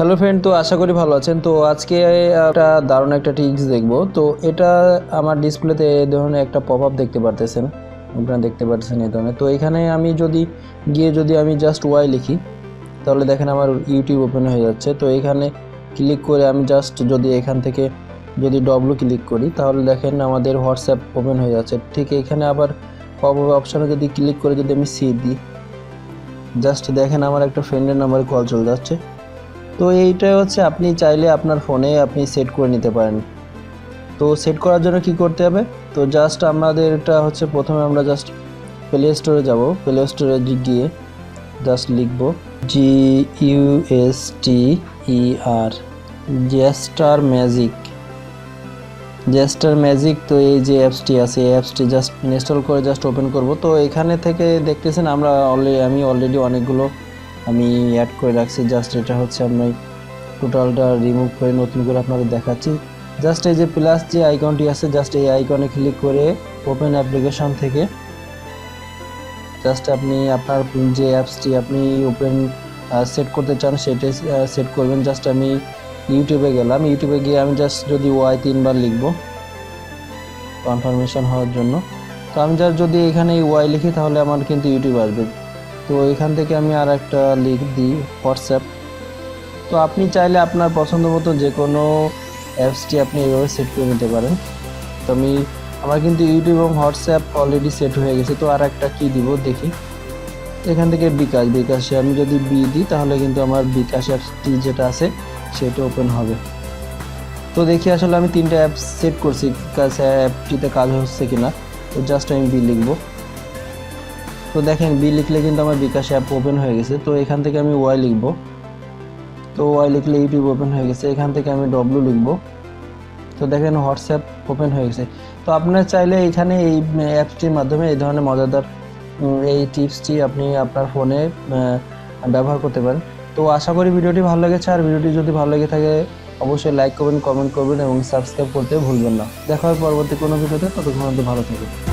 Hello friend, তো আশা করি ভালো আছেন। তো আজকে একটা দারুণ একটা ট্রিক্স দেখবো। তো এটা আমার ডিসপ্লেতে এই ধরনের একটা পপ আপ দেখতে পারতেছেন, আপনারা দেখতে পাচ্ছেন এই ধরনের। তো এখানে আমি যদি আমি জাস্ট ওয়াই লিখি, তাহলে দেখেন আমার ইউটিউব ওপেন হয়ে যাচ্ছে। তো এখানে ক্লিক করে আমি জাস্ট যদি এখান থেকে যদি ডব্লু ক্লিক করি, তাহলে দেখেন আমাদের হোয়াটসঅ্যাপ ওপেন হয়ে যাচ্ছে। ঠিক এখানে আবার পপ আপ অপশানে যদি ক্লিক করে যদি আমি সি দিই, জাস্ট দেখেন আমার একটা ফ্রেন্ডের নাম্বারে কল চলে যাচ্ছে। তো এইটাই হচ্ছে আপনি চাইলে আপনার ফোনে আপনি সেট করে নিতে পারেন। তো সেট করার জন্য কি করতে হবে, তো জাস্ট আমাদের এটা হচ্ছে প্রথমে আমরা জাস্ট প্লে স্টোরে যাব। প্লে স্টোরে গিয়ে জাস্ট লিখব GUSTER জেস্টার ম্যাজিক। তো এই যে অ্যাপসটি আছে, এই অ্যাপসটি জাস্ট ইনস্টল করে জাস্ট ওপেন করব। তো এখানে থেকে দেখতেছেন আমি অলরেডি অনেকগুলো আমি অ্যাড করে রাখছি। জাস্ট এটা হচ্ছে আমি টোটালটা রিমুভ করে নতুন করে আপনাদের দেখাচ্ছি। জাস্ট এই যে প্লাস যে আইকনটি আছে, জাস্ট এই আইকনে ক্লিক করে ওপেন অ্যাপ্লিকেশন থেকে জাস্ট আপনি আপনার যে অ্যাপসটি আপনি ওপেন সেট করতে চান সেটাই সেট করবেন। জাস্ট আমি ইউটিউবে গেলাম, ইউটিউবে গিয়ে আমি জাস্ট যদি ওয়াই 3 বার লিখব কনফার্মেশন হওয়ার জন্য। তো আমি জাস্ট যদি এখানে ওয়াই লিখি তাহলে আমার কিন্তু ইউটিউব আসবে। তো এখান থেকে আমি আর একটা লিখ দিই হোয়াটসঅ্যাপ। তো আপনি চাইলে আপনার পছন্দ মতো যে কোনো অ্যাপসটি আপনি এইভাবে সেট করে নিতে পারেন। তো আমার কিন্তু ইউটিউব এবং হোয়াটসঅ্যাপ অলরেডি সেট হয়ে গেছে। তো আর একটা কী দিব দেখি, এখান থেকে বিকাশে আমি যদি দিই তাহলে কিন্তু আমার বিকাশ অ্যাপসটি যেটা আছে সেটা ওপেন হবে। তো দেখি আসলে আমি 3টা অ্যাপ সেট করছি, অ্যাপটিতে কাজ হচ্ছে কিনা। তো জাস্ট আমি লিখব। তো দেখেন লিখলে কিন্তু আমার বিকাশ অ্যাপ ওপেন হয়ে গেছে। তো এখান থেকে আমি ওয়াই লিখব। তো ওয়াই লিখলে ইউটিউব ওপেন হয়ে গেছে। এখান থেকে আমি ডব্লু লিখব। তো দেখেন হোয়াটসঅ্যাপ ওপেন হয়ে গেছে। তো আপনারা চাইলে এখানে এই অ্যাপসটির মাধ্যমে এই ধরনের মজাদার এই টিপসটি আপনি আপনার ফোনে ব্যবহার করতে পারেন। তো আশা করি ভিডিওটি ভালো লেগেছে। আর ভিডিওটি যদি ভালো লেগে থাকে অবশ্যই লাইক করবেন, কমেন্ট করবেন এবং সাবস্ক্রাইব করতে ভুলবেন না। দেখা হবে পরবর্তী কোনো ভিডিওতে। ততক্ষণ ভালো থাকবেন।